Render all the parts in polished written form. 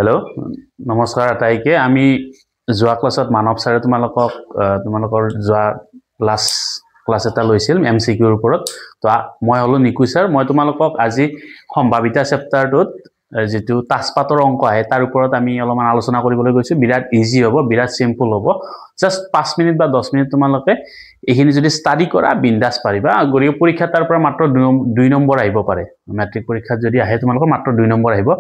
hello नमस्कार आटाइके आमी जोआ क्लासत मानव सारे तुम्हालोकर जोआ क्लास एटा लैছিল एमसीक्यूर उपरत तो মই হলো নিকু স্যার মই তোমালোকক আজি সম্ভাৱিতা চেপ্টাৰটোত যেটো তাসপাতৰ অংক আহে তাৰ ওপৰত আমি অলপমান আলোচনা কৰিবলৈ গৈছো বিৰাট ইজি হ'ব বিৰাট সিম্পল হ'ব জাস্ট 5 মিনিট বা 10 মিনিট তোমালোকে এখিনি যদি স্টাডি কৰা বিন্দাস পাৰিবা গৰিয় পৰীক্ষা তাৰ পৰা মাত্ৰ 2 নম্বৰ আহিব পাৰে মেট্ৰিক পৰীক্ষাত যদি আহে তোমালোকৰ মাত্ৰ 2 নম্বৰ আহিব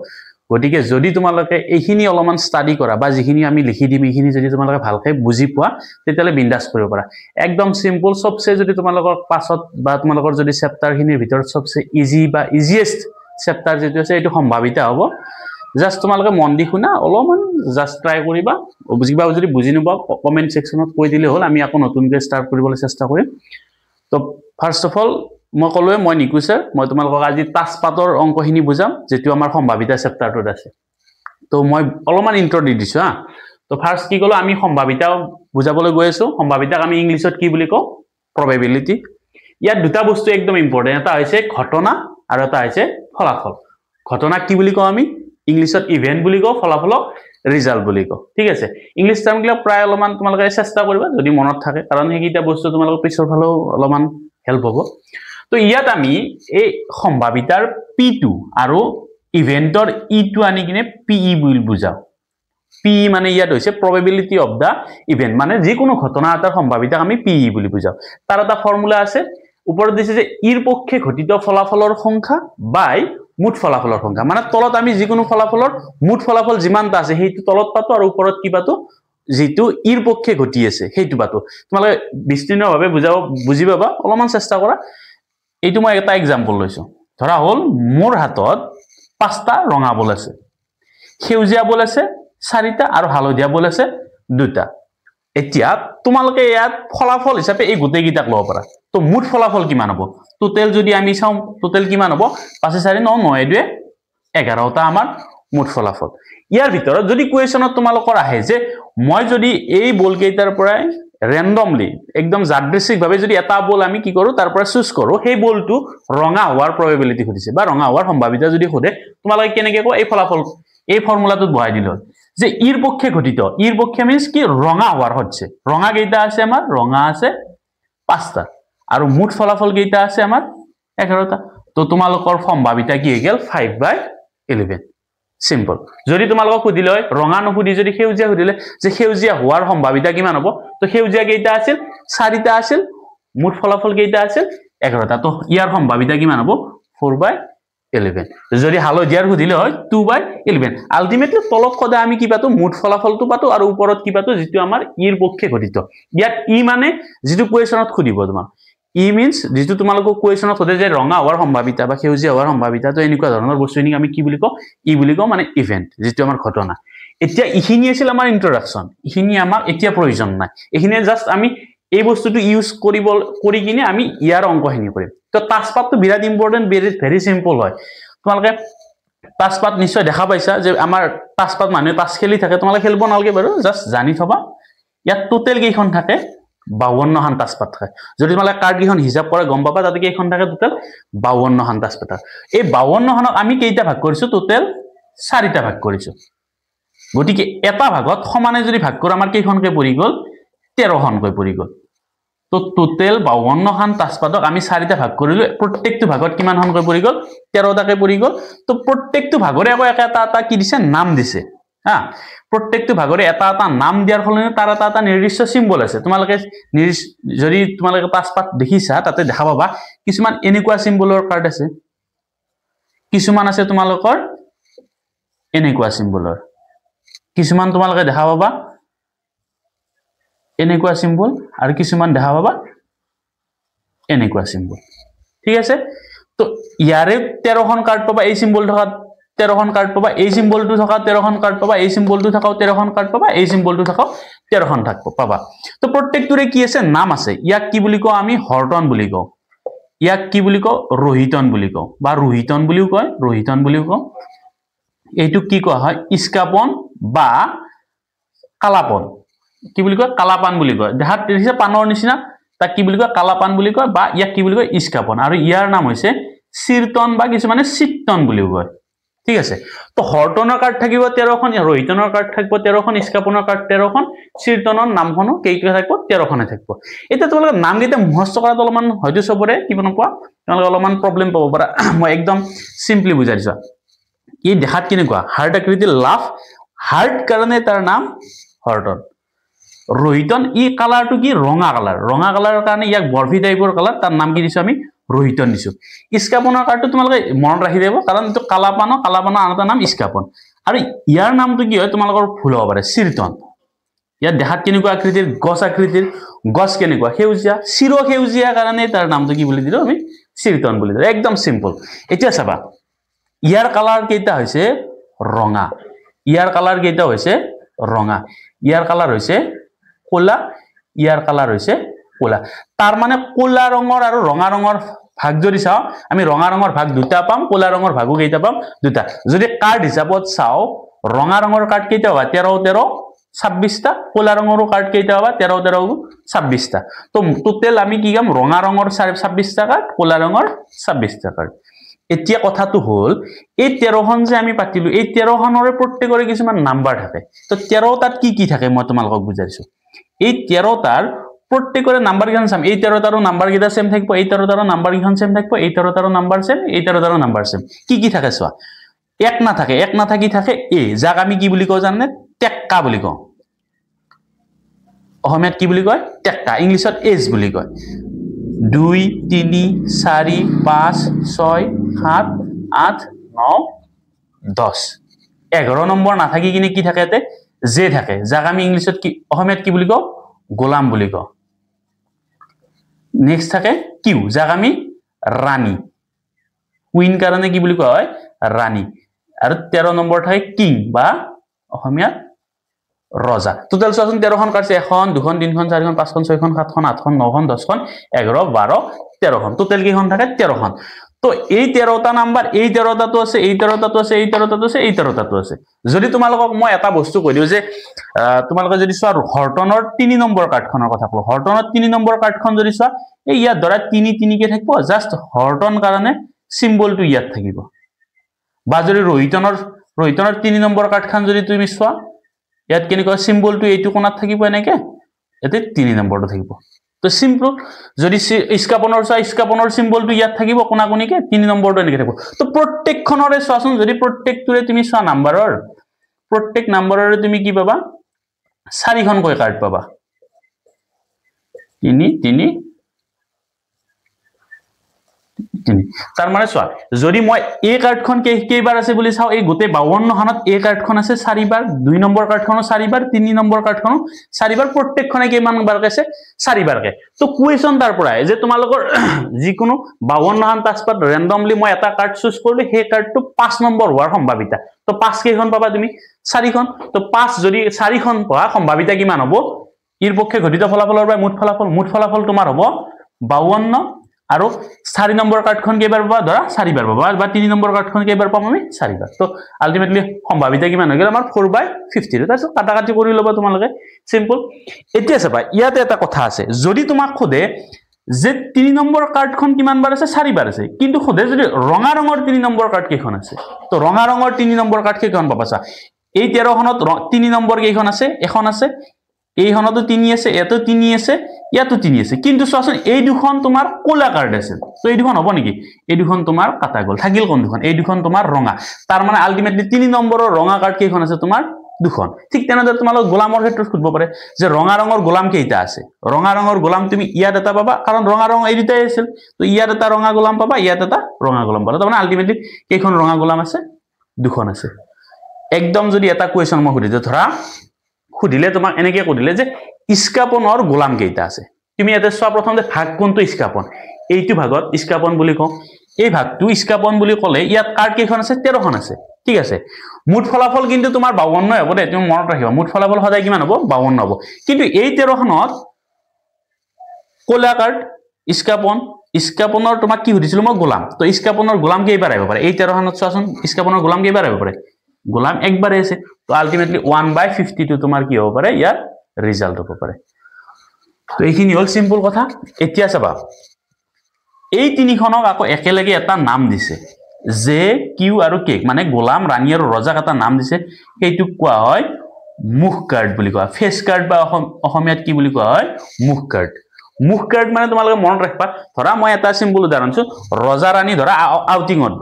গটিকে যদি তোমালোকে এইখিনি অলপমান স্টাডি কৰা বা যিখিনি আমি লিখি দিম এইখিনি যদি তোমালোকে ভালকে বুজি পোৱা তেতিয়ালে বিন্দাস কৰিব পাৰা একদম সিম্পল সবচে যদি তোমালোকৰ পাছত বা তোমালোকৰ যদি চেপ্টাৰখিনিৰ ভিতৰত সবচে ইজি বা ইজিয়েষ্ট চেপ্টাৰ যেটো আছে এটো সম্ভাৱিতা হ'ব জাস্ট তোমালোকে মন দি শুনা অলপমান জাস্ট ট্ৰাই কৰিবা বুজিবা যদি বুজি নবা কমেন্ট সেকশনত কৈ দিলে হ'ল আমি আকৌ নতুনকৈ স্টাৰ্ট কৰিবলৈ চেষ্টা কৰিম তো ফাৰ্স্ট অফ অল মই কলোৱে মই নিকু স্যাৰ মই তোমালোকক আজি তাসপাতৰ অংকখিনি বুজাম যেটো আমাৰ সম্ভাৱিতা চেপ্টাৰটোত আছে তো মই অলপমান ইন্ট্ৰো দি দিছো হা তো ফাৰ্স্ট কি কলো আমি সম্ভাৱিতা বুজাবলৈ গৈ আছো সম্ভাৱিতাক আমি ইংলিশত কি বুলি কও probability ইয়াত দুটা বস্তু একদম ইম্পৰ্টেন্ট এটা হৈছে ঘটনা আৰু এটা হৈছে ফলাফল ঘটনা কি বুলি কও আমি ইংলিশত ইভেন্ট বুলি কও ফলাফলক ৰিজাল্ট বুলি কও ঠিক আছে ইংলিশ টাৰ্মবিলাক প্ৰায় অলপমান তোমালোকে চেষ্টা কৰিবা যদি মনত থাকে কাৰণ হেকিটা বস্তু তোমালোকৰ পিছৰ ফালেও অলপমান হেল্প হ'ব তো ইয়াত আমি এই সম্ভাৱিতাৰ p2 আৰু ইভেন্টৰ e2 আনি কিনে pe বুলি বুজাও pe মানে ইয়াত হৈছে probability of the event মানে যে কোনো ঘটনা এটাৰ সম্ভাৱিতা আমি pe বুলি বুজাও তাৰ এটা ফৰ্মুলা আছে ওপৰত দিছে যে ইৰ পক্ষে ঘটিত ফলাফলৰ সংখ্যা বাই মুঠ ফলাফলৰ সংখ্যা মানে তলত আমি যে কোনো ফলাফলৰ মুঠ ফলাফল যিমানটা আছে হেতু তলত পাতো আৰু ওপৰত কি পাতো যেটো ইৰ পক্ষে ঘটি আছে হেতু পাতো তোমালোকে বিস্তীৰ্ণভাৱে বুজি পাবা অলপমান চেষ্টা কৰা এইটো মই এটা एग्जांपल লৈছো ধৰা হল মোৰ হাতত 5টা ৰঙা বল আছে সেউজীয়া বল আছে 4টা আৰু হালধীয়া বল আছে 2টা এতিয়া তোমালোকে ইয়াত ফলাফল হিচাপে এই গোটেই গিটাক লব পাৰা তো মুঠ ফলাফল কিমান হ'ব টোটাল যদি আমি চাও টোটাল কিমান হ'ব 5 4 9 9 2 11টা আমাৰ মুঠ ফলাফল ইয়াৰ ভিতৰত যদি কোৱেশ্যনত তোমালোকৰ আহে যে মই যদি এই বল কেইটাৰ পৰা randomly একদম যাদৃচ্ছিক ভাবে যদি এটা বল আমি কি কৰো তাৰ পৰা চুজ কৰো সেই বলটো ৰঙা হোৱাৰ probability খুদিছে বা ৰঙা হোৱাৰ সম্ভাৱিতা যদি খুদে তোমালোকে কেনেকৈ কো এই ফলাফল এই ফৰ্মুলাটোত বহাই দিলো যে ইৰ পক্ষে ঘটিত ইৰ পক্ষে মিন্স কি ৰঙা হোৱাৰ হচ্ছে ৰঙা কেইটা আছে আমাৰ ৰঙা আছে 5টা আৰু মুঠ ফলাফল কেইটা আছে আমাৰ 11টা তো তোমালোকৰ সম্ভাৱিতা কি হৈ গেল 5/11 সিম্পল যদি তোমালোকক খুদিলে ৰঙা নখুদি যদি সেউজীয়া খুদিলে যে সেউজীয়া হোৱাৰ সম্ভাৱিতা কিমান হ'ব তো সেউজীয়া কেইটা আছিল 4টা আছিল মুঠ ফলাফল কেইটা আছিল 11টা তো ইয়াৰ সম্ভাৱিতা কিমান হ'ব 4/11 যদি হালধীয়াৰ খুদিলে হয় 2/11 আলটিমেটলি তলত কদা আমি কি পাতো মুঠ ফলাফলটো পাতো আৰু ওপৰত কি পাতো যেটো আমাৰ ইৰ পক্ষে ঘটিত ইয়াত ই মানে যেটো কোৱেশ্যনত খুদিব তোমাক ই মিন্স যেটো তোমালোকক কোৱেশ্যনত হতে যে ৰঙা হোৱাৰ সম্ভাৱিতা বা সেউজীয়া হোৱাৰ সম্ভাৱিতা তো এনেকুৱা ধৰণৰ বস্তুখিনি আমি কি বুলি কও ই বুলি কও মানে ইভেন্ট যেটো আমাৰ ঘটনা এতিয়া ইখিনি আছিল আমাৰ ইন্ট্ৰোডাকচন ইখিনি আমাৰ এতিয়া প্ৰয়োজন নাই ইখিনি জাস্ট আমি এই বস্তুটো ইউজ কৰি কিনে আমি ইয়াৰ অংকখিনি কৰিম তো তাসপাতটো বিৰাট ইম্পৰ্টেন্ট ভেৰি সিম্পল হয় তোমালোকে তাসপাত নিশ্চয় দেখা পাইছা যে আমাৰ তাসপাত মানুহে তাস খেলি থাকে তোমালোকে খেলব নালগে বাৰু জাস্ট জানি থবা ইয়াত টোটাল কেইখন থাকে 52 খান তাসপাত থাকে যদি তোমালোকে কাৰ্ড কিখন হিসাব কৰা গম পাবা তাতে কেইখন থাকে টোটাল 52 খান তাসপাত এই 52 খানক আমি কেইটা ভাগ কৰিছো টোটাল 4টা ভাগ কৰিছো গটিকে এটা ভাগত সমানে যদি ভাগ কৰা আমাৰ কেইখনকে পৰি গল 13 খনকৈ পৰি গল তো টোটাল 52 খান তাসপাতক আমি 4টা ভাগ কৰিলো প্ৰত্যেকটো ভাগত কিমান খনকৈ পৰি গল 13টাকৈ পৰি গল তো প্ৰত্যেকটো ভাগৰে আকৌ এটা কি দিছে নাম দিছে হা প্ৰত্যেকটো ভাগৰে এটা নাম দিয়াৰ ফলনে তাৰ এটা নিৰ্দিষ্ট সিম্বল আছে তোমালোকে যদি তোমালোকে তাসপাত দেখিছা তাতে দেখা পাবা কিছুমান এনেকুৱা সিম্বলৰ কাৰ্ড আছে কিছুমান আছে তোমালোকৰ এনেকুৱা সিম্বলৰ কিছুমান তোমালোকে দেখা পাবা এনেকুৱা সিম্বল আৰু কিছুমান দেখা পাবা এনেকুৱা সিম্বল ঠিক আছে তো ইয়াৰে 13খন কাৰ্ড পাবা এই সিম্বল থকা 13খন কাৰ্ড পাবা এই সিম্বলটো থকা 13খন কাৰ্ড পাবা এই সিম্বলটো থকা 13খন কাৰ্ড পাবা এই সিম্বলটো থকা 13খন পাবা তো প্ৰত্যেকটোৰে কি আছে নাম আছে ইয়াক কি বুলি কও আমি হৰ্টন বুলি কও ইয়াক কি বুলি কও ৰোহিতন বুলি কও বা ৰোহিতন বুলিও কয় ৰোহিতন বুলিও কও এইটো কি কোৱা হয় ইস্কাপন বা কালাপন কি বুলি কয় কালাপান বুলি কয় দেখাত দেখিছে পানৰ নিচিনা তাক কি বুলি কয় কালাপান বুলি কয় বা ইয়াক কি বুলি কয় ইস্কাপন আৰু ইয়াৰ নাম হৈছে চিৰতন বা কিছু মানে চিত্তন বুলি কয় ঠিক আছে তো হৰ্টনৰ কাৰ্ড থাকিব 13খন ৰোহিতনৰ কাৰ্ড থাকিব 13খন ইস্কাপনৰ কাৰ্ড 13খন চিৰতনৰ নামখনো কেইটা থাকিব 13খনে থাকিব এটা তোমালোকে নাম কেইটা মুখস্থ কৰাত অলপমান হয়তো সবৰে কিবা নপোৱা তোমালোকে অলপমান প্ৰবলেম পাব পাৰা মই একদম সিম্পলি বুজাই দিছো এই দেখাত কেনেকুৱা হাৰ্ট আকৃতিৰ লাভ হাৰ্ট কাৰণে তাৰ নাম হৰ্টন ৰোহিতন ই কালাৰটো কি ৰঙা কালাৰৰ কাৰণে ইয়াক বৰফি টাইপৰ কালাৰ তাৰ নাম কি দিছো আমি ৰোহিতন দিছো ইস্কাপনৰ কাৰ্ডটো তোমালোকে মনত ৰাখি দেব কাৰণ এটো কালাপানো আনটা নাম ইস্কাপন আৰু ইয়াৰ নামটো কি হয় তোমালোকৰ ভুল হ'ব পাৰে চিৰতন ইয়াৰ দেখাত কেনেকুৱা আকৃতিৰ গছ কেনেকুৱা সেউজীয়া চিৰ সেউজীয়া কাৰণে তাৰ নামটো কি বুলি দিলো আমি চিৰতন বুলি দিলো একদম সিম্পল এতিয়া চাবা ইয়াৰ কালাৰ কেইটা হৈছে ৰঙা ইয়াৰ কালাৰ হৈছে কোলা ইয়াৰ কালাৰ হৈছে কোলা তাৰ মানে কোলা ৰঙৰ আৰু ৰঙা ৰঙৰ ভাগ যদি চাও আমি ৰঙা ৰঙৰ ভাগ দুটা পাম কোলা ৰঙৰ ভাগো কেইটা পাম দুটা যদি কাৰ্ড হিচাপত চাও ৰঙা ৰঙৰ কাৰ্ড কেইটা হ'ব 13 26টা কোলা ৰঙৰ কাৰ্ড কেইটা হ'ব 13 26টা তো টোটাল আমি কি কাম ৰঙা ৰঙৰ 26টা কাৰ্ড কোলা ৰঙৰ 26টা কাৰ্ড এতিয়া কথাটো হল এই 13খন যে আমি পাতিলো এই 13খনৰে প্ৰত্যেকৰে কিছুমান নাম্বাৰ থাকে তো 13 তাত কি থাকে মই তোমালোকক বুজাইছো এই 13 তাৰ প্ৰত্যেকৰে নাম্বাৰ কিমান সাম এই 13 তাৰো নাম্বাৰ কিটা সেম থাকিব এই 13 তাৰো নাম্বাৰ কিখন সেম থাকিব এই 13 তাৰো নাম্বাৰ সেম এই 13 তাৰো নাম্বাৰ সেম কি থাকে চোৱা এক না থাকি থাকে এ যাক আমি কি বুলি কও জানে টেক্কা বুলি কও অসমীয়াত কি বুলি কয় টেক্কা ইংলিছত এজ বুলি কয় 2 3 4 5 6 7 8 9 10 11 নম্বৰ না থাকি কিনে কি থাকে তে জে থাকে যাক আমি ইংলিছত কি অসমীয়াত কি বুলি কও গোলাম বুলি কও নেক্সট থাকে কিউ যাক আমি রানী কুইন কাৰণে কি বুলি কয় ৰানী আৰু 13 নম্বৰ থাকে কিং বা অসমীয়াত ৰজা টোটাল চোৱাচোন 13খন কাটছে 1 2 3 4 5 6 7 8 9 10 11 12 13খন টোটাল কিখন থাকে 13খন তো এই 13টা নাম্বাৰ এই 13টাটো আছে এই 13টাটো আছে এই 13টাটো আছে এই 13টাটো আছে যদি তোমালোকক মই এটা বস্তু কৈ দিও যে তোমালোকে যদি চোৱা হৰ্টনৰ 3 নম্বৰ কাৰ্ডখনৰ কথা কও হৰ্টনৰ 3 নম্বৰ কাৰ্ডখন যদি চোৱা এই ইয়াত ধৰা 3 3 কে থাকিব জাস্ট হৰ্টন কাৰণে সিম্বলটো ইয়াত থাকিব বা যদি ৰোহিতনৰ 3 নম্বৰ কাৰ্ডখন যদি তুমি চোৱা ইয়াত কেনেকুৱা সিম্বলটো এইটো কোণাত থাকিব এনেকে এতে 3 নম্বৰটো থাকিব তো সিম্পল যদি ইস্কাপনৰ সিম্বলটো ইয়াত থাকিব কোণা কোণিকে 3 নম্বৰটো এনেকে থাকিব তো প্ৰত্যেকখনৰে চোৱাচোন যদি প্ৰত্যেকটোৰে তুমি চোৱা নাম্বাৰৰ প্ৰত্যেক নাম্বাৰৰে তুমি কি পাবা 4খন কৈ কাৰ্ড পাবা 3 3 তাৰ মানে চোৱা যদি মই এই কাৰ্ডখন কেইবাৰ আছে বুলি চাও এই গোটে 52 খনত এই কাৰ্ডখন আছে 4 বাৰ 2 নম্বৰ কাৰ্ডখনো 4 বাৰ 3 নম্বৰ কাৰ্ডখনো 4 বাৰ প্ৰত্যেকখনে কিমান বাৰ আছে 4 বাৰকে তো কোৱেশ্চন তাৰ পৰা যে তোমালোকৰ যিকোনো 52 খন টাস্কত ৰেন্ডমলি মই এটা কাৰ্ড চুজ কৰিলে সেই কাৰ্ডটো 5 নম্বৰ হোৱাৰ সম্ভাৱিতা তো 5 কেইখন পাবা তুমি 4খন তো 5 যদি 4খন পোৱা সম্ভাৱিতা কিমান হ'ব ইৰ পক্ষে ঘটিত ফলাফলৰ পৰা মুঠ ফলাফল তোমাৰ হ'ব 52 আৰু 4 নম্বৰ কাৰ্ডখন কেইবাৰ পাবা ধৰা 4 বাৰ পাবা বা 3 নম্বৰ কাৰ্ডখন কেইবাৰ পাম আমি 4 বাৰ তো আলটিমেটলি সম্ভাৱিতা কিমান হৈ গ'ল আমাৰ 4/50 তাৰছত কাটাকাটি কৰি ল'বা তোমালোকে সিম্পল এতিয়া চাবা ইয়াতে এটা কথা আছে যদি তোমাক খোদে যে 3 নম্বৰ কাৰ্ডখন কিমান বাৰ আছে 4 বাৰ আছে কিন্তু খোদে যদি ৰঙা ৰঙৰ 3 নম্বৰ কাৰ্ড কেইখন আছে তো ৰঙা ৰঙৰ 3 নম্বৰ কাৰ্ড কেইখন পাবা চা এই 13 খনত 3 নম্বৰ কেইখন আছে এখন আছে এই হনতো 3 আছে এতো 3 আছে ইয়াতো 3 আছে কিন্তু চোৱাচোন এই দুখন তোমাৰ কোলা কাৰ্ড আছে তো এই দুখন হ'ব নেকি এই দুখন তোমাৰ কাটা গল থাকিল কোন দুখন এই দুখন তোমাৰ ৰঙা তাৰ মানে আলটিমেটলি 3 নম্বৰৰ ৰঙা কাৰ্ড কেইখন আছে তোমাৰ দুখন ঠিক তেনেদৰে তোমালোক গোলামৰ ক্ষেত্ৰত খুদব পাৰে যে ৰঙা ৰঙৰ গোলাম কেইটা আছে ৰঙা ৰঙৰ গোলাম তুমি ইয়াত এটা পাবা কাৰণ ৰঙা ৰং এই দুটাই আছিল তো ইয়াত এটা ৰঙা গোলাম পাবা ইয়াত এটা ৰঙা গোলাম পাবা তাৰমানে আলটিমেটলি কেইখন ৰঙা গোলাম আছে দুখন আছে একদম যদি এটা কোৱেশ্চন মই সুধিলে ধৰা খুদিলে তোমাক এনেকে কদিলে যে ইস্কাপনৰ গোলাম কেইটা আছে তুমি এতে সোৱা প্ৰথম যে ভাগ কোনটো ইস্কাপন এইটো ভাগত ইস্কাপন বুলি কও এই ভাগটো ইস্কাপন বুলি কলে ইয়াত কাৰ্ড কেইখন আছে 13 খন আছে ঠিক আছে মুঠ ফলাফল কিন্তু তোমাৰ 52 হ'ব দে তুমি মনত ৰাখিবা মুঠ ফলাফল সদায় কিমান হ'ব 52 হ'ব কিন্তু এই 13 খনত কোলা কাৰ্ড ইস্কাপনৰ তোমাক কি সুধিছিল মই গোলাম তো ইস্কাপনৰ গোলাম কেইবাৰ আহিব পাৰে এই 13 খনত চোৱাচোন ইস্কাপনৰ গোলাম কেইবাৰ আহিব পাৰে গোলাম একবাৰ আছে তো আলটিমেটলি 1/52 তোমাৰ কি হ'ব পাৰে ইয়াৰ ৰিজাল্ট হ'ব পাৰে তো এইখিনি হল সিম্পল কথা এতিয়া চাবা এই তিনিখনক আকৌ একেলগে এটা নাম দিছে জে কিউ আৰু কে মানে গোলাম ৰাণী আৰু ৰজাক এটা নাম দিছে সেইটোক কোৱা হয় মুখ কাৰ্ড বুলি কোৱা ফেচ কাৰ্ড বা অসমীয়াত কি বুলি কোৱা হয় মুখ কাৰ্ড মানে তোমালোকে মনত ৰাখবা ধৰা মই এটা সিম্পল উদাহৰণ দিছো ৰজা ৰাণী ধৰা আউটিঙত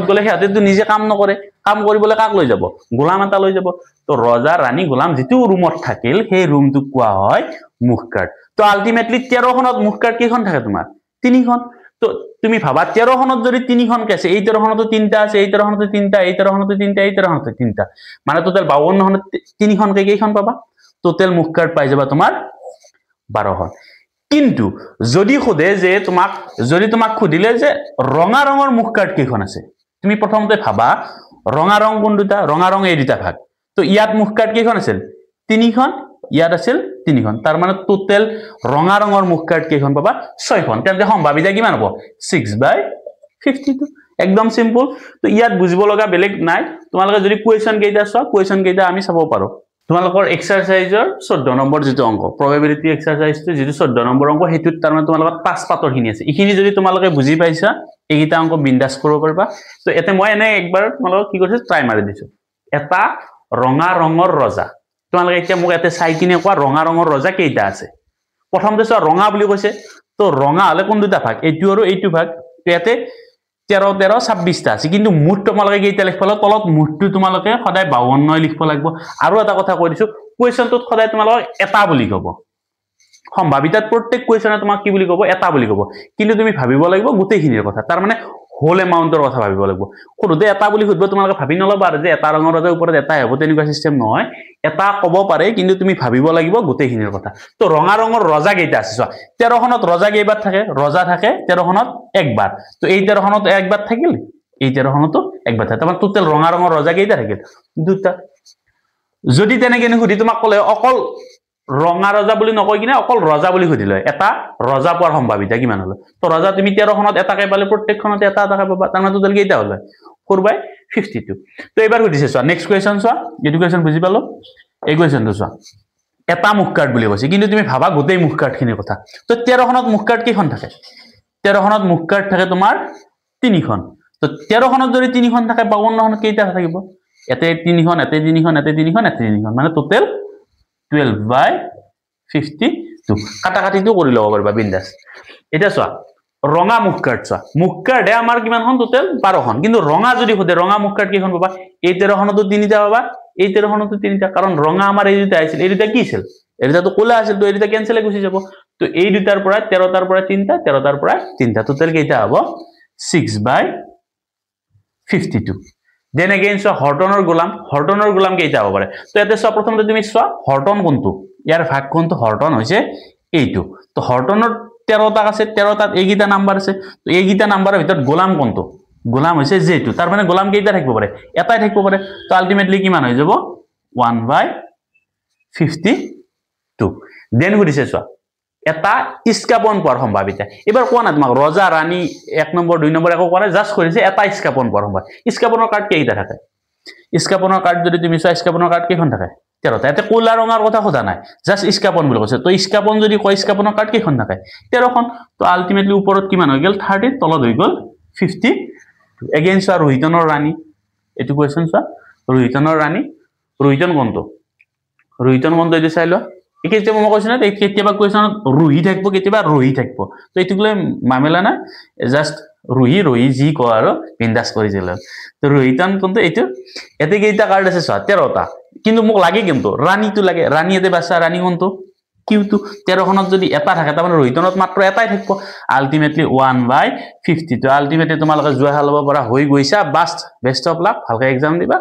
গ'লে সিহঁতেতো নিজে কাম নকৰে কাম কৰিবলৈ কাক লৈ যাব গোলাম এটা লৈ যাব তো ৰজা ৰাণী গোলাম যিটো ৰুমত থাকিল সেই ৰুমটোক কোৱা হয় মুখ কাৰ্ড তো আলটিমেটলি 13 খনত মুখ কাৰ্ড কেইখন থাকে তোমাৰ 3খন তো তুমি ভাবা 13 খনত যদি 3খন আছে এই 13 খনতো 3টা আছে এই 13 খনতো 3টা এই 13 খনতো 3টা এই 13 খনতো 3টা মানে টোটাল 52 খনত 3খন কেইখন পাবা টোটাল মুখ কাৰ্ড পাই যাবা তোমাৰ 12খন কিন্তু যদি খুদে যে তোমাক খুদিলে যে ৰঙা ৰঙৰ মুখ কাৰ্ড কেইখন আছে তুমি প্ৰথমতে ভাবা ৰঙা ৰং কোন দুটা ৰঙা ৰং এই দুটা ভাগ তো ইয়াত মুখ কাৰ্ড কেইখন আছিল 3খন ইয়াত আছিল 3খন তাৰ মানে টোটাল ৰঙা ৰঙৰ মুখ কাৰ্ড কেইখন পাবা 6খন তেন্তে সম্ভাৱিতা কিমান হ'ব 6/52 একদম সিম্পল তো ইয়াত বুজিব লগা বেলেগ নাই তোমালোকে যদি কোৱেশ্চন কেইটা চোৱা কোৱেশ্চন কেইটা আমি চাব পাৰো তোমালোকৰ এক্সাৰসাইজৰ 14 নম্বৰ যেটো অংক প্ৰবাবিলিটি এক্সাৰসাইজটো যেটো 14 নম্বৰ অংক হেতুত তাৰ মানে তোমালোকৰ 5 পাতৰ খিনি আছে ইখিনি যদি তোমালোকে বুজি পাইছা এইটা অংক বিন্দাস কৰিব পাৰিবা তো এতে মই এনে একবাৰ তোমালোকক কি কৰিছো ট্ৰাই মাৰি দিছো এটা ৰঙা ৰঙৰ ৰজা তোমালোকে এতিয়া মোক এতে চাই কিনে কোৱা ৰঙা ৰঙৰ ৰজা কেইটা আছে প্ৰথমতে চোৱা ৰঙা বুলি কৈছে তো ৰঙা হলে কোন দুটা ভাগ এইটো আৰু এইটো ভাগ তো এতে 13 13 26 টা আছে কিন্তু মুঠ তোমালোকে কেইটা লিখবা তলত মুঠটো তোমালোকে সদায় 52 লিখব লাগিব আৰু এটা কথা কৈ দিছো কোৱেশ্চনটোত সদায় তোমালোক এটা বুলি কব সম্ভাৱিতাত প্ৰত্যেক কোৱেশ্চনে তোমাক কি বুলি কব এটা বুলি কব কিন্তু তুমি ভাবিব লাগিব গোটেইখিনিৰ কথা তাৰ মানে হোল এমাউন্টৰ কথা ভাবিব লাগিব খুদে এটা বুলি খুদব তোমালোকে ভাবি নলবা যে এটা ৰঙৰ ৰজাৰ ওপৰত এটাই হ'ব তেনেকুৱা সিস্টেম নহয় এটা কব পাৰে কিন্তু তুমি ভাবিব লাগিব গোটেইখিনিৰ কথা তো ৰঙা ৰঙৰ ৰজা কেইটা আছে চোৱা 13 খনত ৰজা কেইবাৰ থাকে ৰজা থাকে 13 খনত একবাৰ তো এই 13 খনত একবাৰ থাকিল এই 13 খনতো একবাৰ থাকে মানে টোটাল ৰঙা ৰঙৰ ৰজা কেইটা থাকিল দুটা যদি তেনেকে নুখুধি তোমাক কলে অকল ৰঙা ৰজা বুলি নকয় কিনে অকল ৰজা বুলি খুদিলে এটা ৰজা পোৱাৰ সম্ভাৱিতা কিমান হল তো ৰজা তুমি 13 খনত এটাকে পালে প্ৰত্যেকখনত এটা এটাকে পাবা তাৰ মানে টোটাল কেইটা হল 4/52 তো এবাৰ খুদিছে চোৱা নেক্সট কোৱেশ্চন চোৱা এটো কোৱেশ্চন বুজি পালো এই কোৱেশ্চনটো চোৱা এটা মুখ কাৰ্ড বুলি কৈছে কিন্তু তুমি ভাবা গোটেই মুখ কাৰ্ড খিনিৰ কথা তো 13 খনত মুখ কাৰ্ড কেইখন থাকে 13 খনত মুখ কাৰ্ড থাকে তোমাৰ 3খন তো 13 খনত যদি 3খন থাকে 52 খনত কেইটা থাকিব এতে 3খন এতে 3খন এতে 3খন এতে 3খন মানে টোটাল 12/52 কাটাকাটিটো কৰি লব পাৰিবা বিন্দাস এটা চোৱা ৰঙা মুখ কাৰ্ড চোৱা মুখ কাৰ্ডে আমাৰ কিমানখন টোটাল 12খন কিন্তু ৰঙা যদি খুদে ৰঙা মুখ কাৰ্ড কেইখন পাবা এই 13 খনতো 3টা পাবা এই 13 খনতো 3টা কাৰণ ৰঙা আমাৰ এই দুটা আছিল এই দুটা কি আছিল এই দুটা তো কোলা আছিল তো এই দুটা কেনসেল গুছি যাব তো এই দুটাৰ পৰা 13 টাৰ পৰা 3টা 13 টাৰ পৰা 3টা টোটাল কেইটা হ'ব 6/52 দেন এগেইন চোৱা হৰ্টনৰ গোলাম কেইটা হ'ব পাৰে তো এতে চোৱা প্ৰথমতে তুমি চোৱা হৰ্টন কোনটো ইয়াৰ ভাগ কোনটো হৰ্টন হৈছে এইটো তো হৰ্টনৰ 13 টা আছে 13 টাত এইগিটা নাম্বাৰ আছে তো এইগিটা নাম্বাৰৰ ভিতৰত গোলাম কোনটো গোলাম হৈছে যেটো তাৰ মানে গোলাম কেইটা থাকিব পাৰে এটাই থাকিব পাৰে তো আলটিমেটলি কিমান হৈ যাব 1/52 দেন গুদিছে চোৱা এটা ইস্কাপন পোৱাৰ সম্ভাৱিতা এবাৰ কোৱা না তোমাক ৰজা ৰাণী 1 নম্বৰ 2 নম্বৰ একো কৰা জাস্ট কৰিছে এটা ইস্কাপন পোৱাৰ সম্ভাৱিতা ইস্কাপনৰ কাৰ্ড কেইটা থাকে ইস্কাপনৰ কাৰ্ড যদি তুমি চোৱা ইস্কাপনৰ কাৰ্ড কেইখন থাকে 13 টা এতে কোলা ৰঙৰ কথা খোদা নাই জাস্ট ইস্কাপন বুলি কৈছে তো ইস্কাপন যদি কয় ইস্কাপনৰ কাৰ্ড কেইখন থাকে 13 খন তো আলটিমেটলি ওপৰত কিমান হৈ গল 30 তলত হৈ গল 50 এগেইন চোৱা ৰোহিতনৰ ৰাণী এটো কোৱেশ্চন চোৱা ৰোহিতনৰ ৰাণী ৰোহিতন কোনটো এটো চাই লোৱা একেতিয়া মই কৈছ না কেতিয়াবা কোৱেশ্চনত ৰুহি থাকিব কেতিয়াবা ৰহি থাকিব তো এটুকলে মামেলা না জাস্ট ৰুহি জি ক আৰু বিন্দাস কৰি দিলে তো ৰোহিতন কোনটো এটো এতে কেইটা কাৰ্ড আছে চোৱা 13 টা কিন্তু মোক লাগে কিন্তু ৰাণীটো লাগে ৰাণী এতে বাছা ৰাণী কোনটো কিউটো 13 খনত যদি এটা থাকে তাৰ মানে ৰোহিতনত মাত্ৰ এটাই থাকিব আলটিমেটলি 1/50 তো আলটিমেটলি তোমালোকে জুৱা হালব পৰা হৈ গৈছা বেষ্ট অফ লাক ভালকৈ এক্সাম দিবা